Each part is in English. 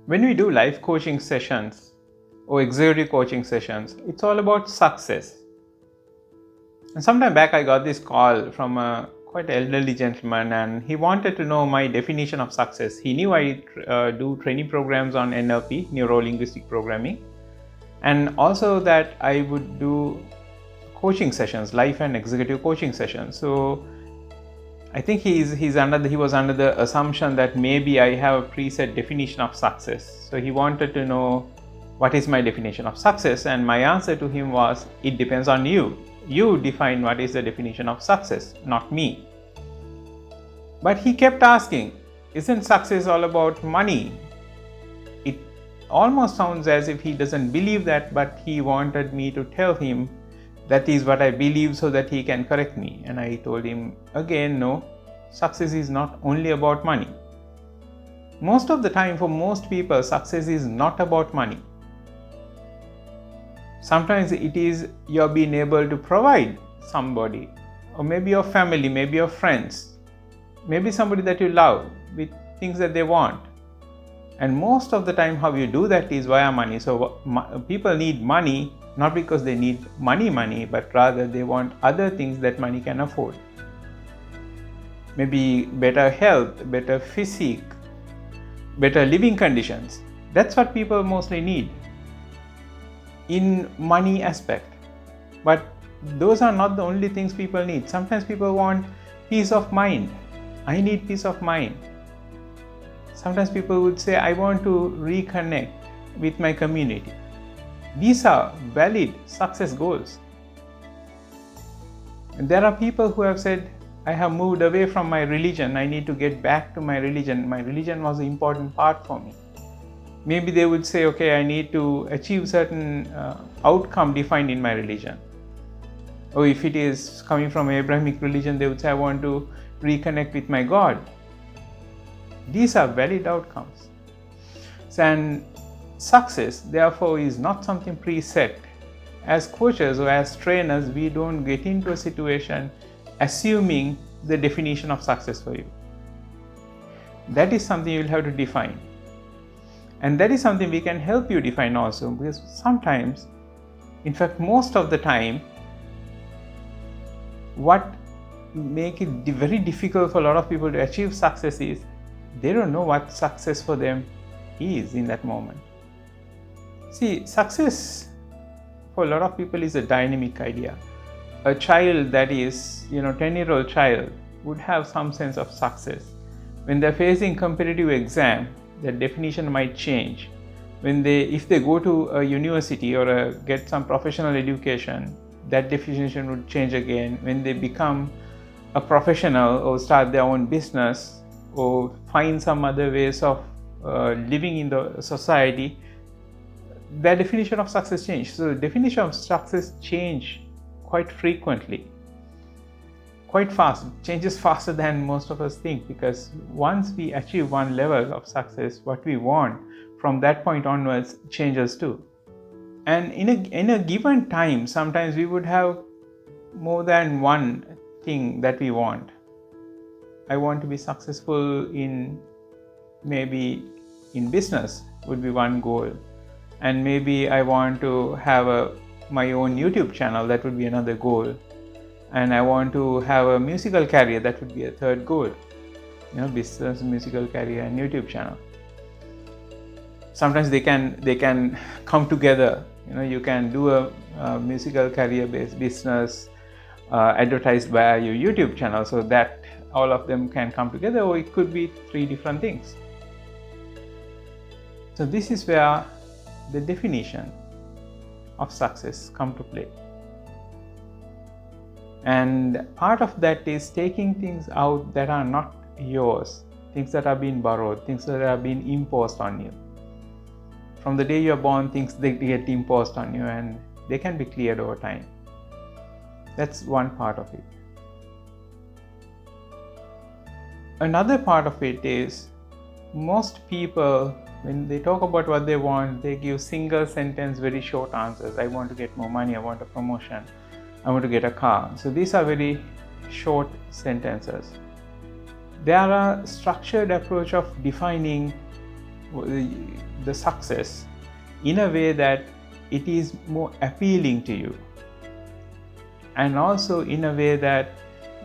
When we do life coaching sessions or executive coaching sessions, it's all about success. And sometime back I got this call from a quite elderly gentleman, and he wanted to know my definition of success. He knew I do training programs on NLP, Neuro-Linguistic Programming, and also that I would do coaching sessions, life and executive coaching sessions. So I think he was under the assumption that maybe I have a preset definition of success. So he wanted to know what is my definition of success, and my answer to him was, it depends on you. You define what is the definition of success, not me. But he kept asking, isn't success all about money? It almost sounds as if he doesn't believe that, but he wanted me to tell him that is what I believe so that he can correct me. And I told him again, no, success is not only about money. Most of the time, for most people, success is not about money. Sometimes it is you're being able to provide somebody, or maybe your family, maybe your friends, maybe somebody that you love with things that they want. And most of the time how you do that is via money. So people need money not because they need money, but rather they want other things that money can afford. Maybe better health, better physique, better living conditions. That's what people mostly need in money aspect. But those are not the only things people need. Sometimes people want peace of mind. I need peace of mind. Sometimes people would say, I want to reconnect with my community. These are valid success goals. And there are people who have said, I have moved away from my religion. I need to get back to my religion. My religion was an important part for me. Maybe they would say, okay, I need to achieve certain outcome defined in my religion. Or if it is coming from Abrahamic religion, they would say, I want to reconnect with my God. These are valid outcomes. And success, therefore, is not something preset. As coaches or as trainers, we don't get into a situation assuming the definition of success for you. That is something you'll have to define. And that is something we can help you define also, because sometimes, in fact, most of the time, what make it very difficult for a lot of people to achieve success is they don't know what success for them is in that moment. See, success for a lot of people is a dynamic idea. A child that is, 10-year-old child would have some sense of success. When they're facing competitive exam, their definition might change. If they go to a university or get some professional education, that definition would change again. When they become a professional or start their own business or find some other ways of living in the society, their definition of success changes. So the definition of success change quite frequently, quite fast, changes faster than most of us think, because once we achieve one level of success, what we want from that point onwards changes too. And in a given time, sometimes we would have more than one thing that we want. I want to be successful in business would be one goal. And maybe I want to have my own YouTube channel, that would be another goal. And I want to have a musical career, that would be a third goal. Business, musical career, and YouTube channel. Sometimes they can come together. You can do a musical career based business advertised via your YouTube channel, so that all of them can come together, or it could be 3 different things. So this is where the definition of success come to play. And part of that is taking things out that are not yours, things that are being borrowed, things that are being imposed on you. From the day you're born, things they get imposed on you, and they can be cleared over time. That's one part of it. Another part of it is, most people, when they talk about what they want, they give single sentence, very short answers. I want to get more money, I want a promotion, I want to get a car. So these are very short sentences. There are a structured approach of defining the success in a way that it is more appealing to you, and also in a way that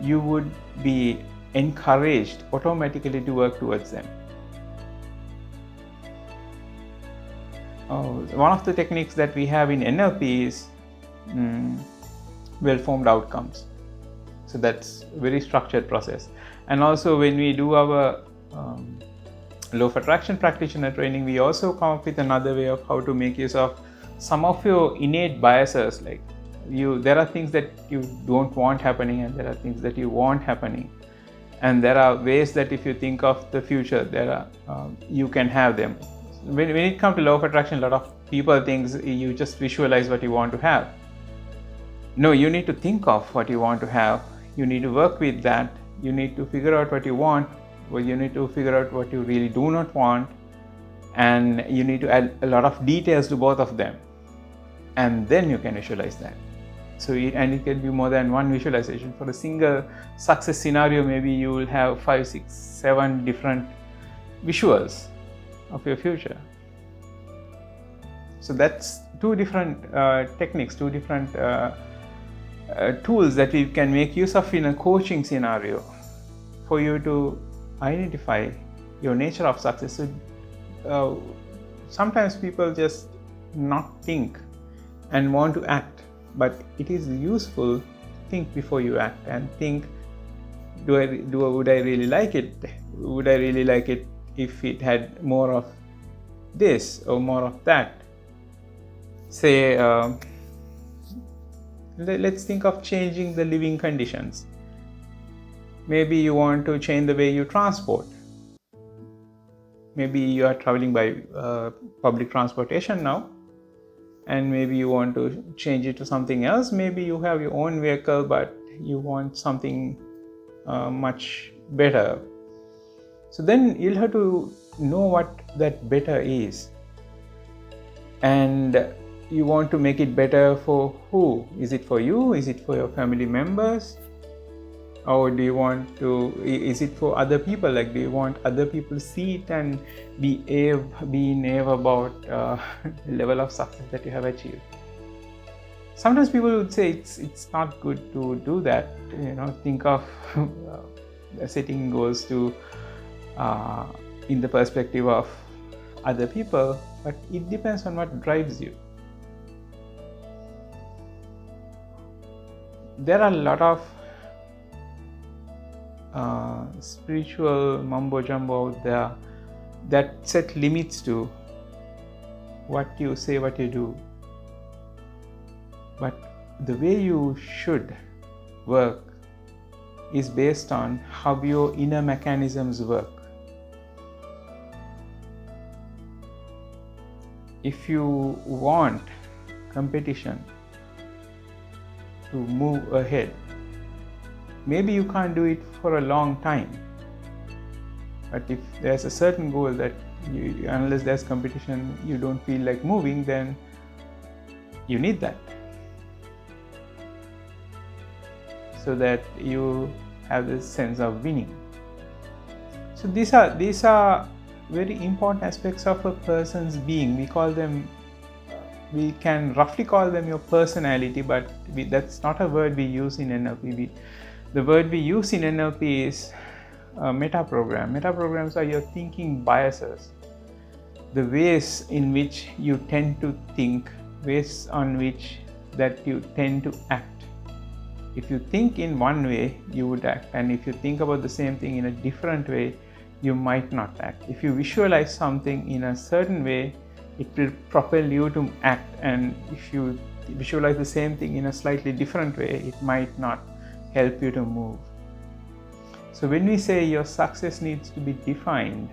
you would be encouraged automatically to work towards them. One of the techniques that we have in NLP is well-formed outcomes. So that's a very structured process. And also when we do our law of attraction practitioner training, we also come up with another way of how to make use of some of your innate biases. Like there are things that you don't want happening, and there are things that you want happening. And there are ways that if you think of the future, you can have them. When it comes to law of attraction, a lot of people think you just visualize what you want to have. No, you need to think of what you want to have. You need to work with that. You need to figure out what you want. Well, you need to figure out what you really do not want. And you need to add a lot of details to both of them. And then you can visualize that. So, it can be more than one visualization. For a single success scenario, maybe you will have 5, 6, 7 different visuals of your future. So that's two different techniques, two different tools that we can make use of in a coaching scenario for you to identify your nature of success. So, sometimes people just not think and want to act, but it is useful to think before you act and think, would I really like it? Would I really like it if it had more of this or more of that? Say, let's think of changing the living conditions. Maybe you want to change the way you transport. Maybe you are traveling by public transportation now, and maybe you want to change it to something else. Maybe you have your own vehicle, but you want something much better. So then you'll have to know what that better is. And you want to make it better for who? Is it for you? Is it for your family members? Or do you want to, is it for other people? Like, do you want other people to see it and be naive about the level of success that you have achieved? Sometimes people would say it's not good to do that. Think of setting goals to in the perspective of other people, but it depends on what drives you. There are a lot of spiritual mumbo jumbo out there that set limits to what you say, what you do. But the way you should work is based on how your inner mechanisms work. If you want competition to move ahead, maybe you can't do it for a long time. But if there's a certain goal that unless there's competition, you don't feel like moving, then you need that, so that you have this sense of winning. So these are very important aspects of a person's being. We can roughly call them your personality, but that's not a word we use in NLP. The word we use in NLP is metaprogram. Metaprograms are your thinking biases, the ways in which you tend to think, ways on which that you tend to act. If you think in one way, you would act, and if you think about the same thing in a different way, you might not act. If you visualize something in a certain way, it will propel you to act, and if you visualize the same thing in a slightly different way, it might not help you to move. So when we say your success needs to be defined,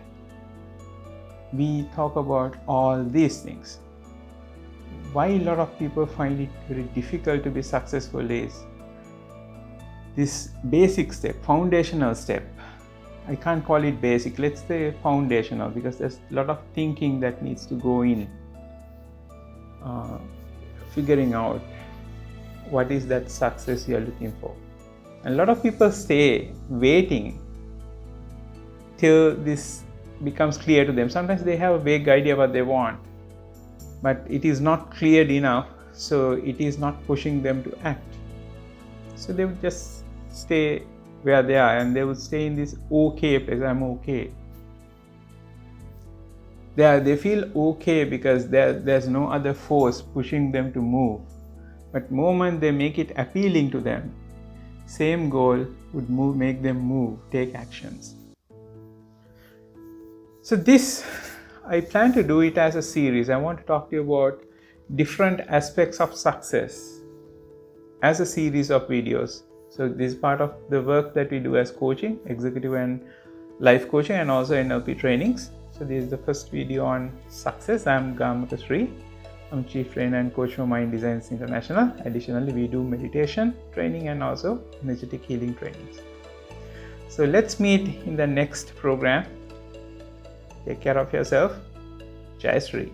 we talk about all these things. Why a lot of people find it very difficult to be successful is this basic step, foundational step. I can't call it basic, let's say foundational, because there's a lot of thinking that needs to go in, figuring out what is that success you're looking for. And a lot of people stay waiting till this becomes clear to them. Sometimes they have a vague idea what they want, but it is not cleared enough, so it is not pushing them to act. So they would just stay where they are, and they would stay in this okay place. I'm okay. They feel okay because there's no other force pushing them to move. But the moment they make it appealing to them, same goal would make them move, take actions. So this, I plan to do it as a series. I want to talk to you about different aspects of success as a series of videos. So this is part of the work that we do as coaching, executive and life coaching, and also NLP trainings. So this is the first video on success. I'm Gamaka Sri. I'm Chief Trainer and Coach for Mind Designs International. Additionally, we do meditation training and also energetic healing trainings. So let's meet in the next program. Take care of yourself. Jai Sri.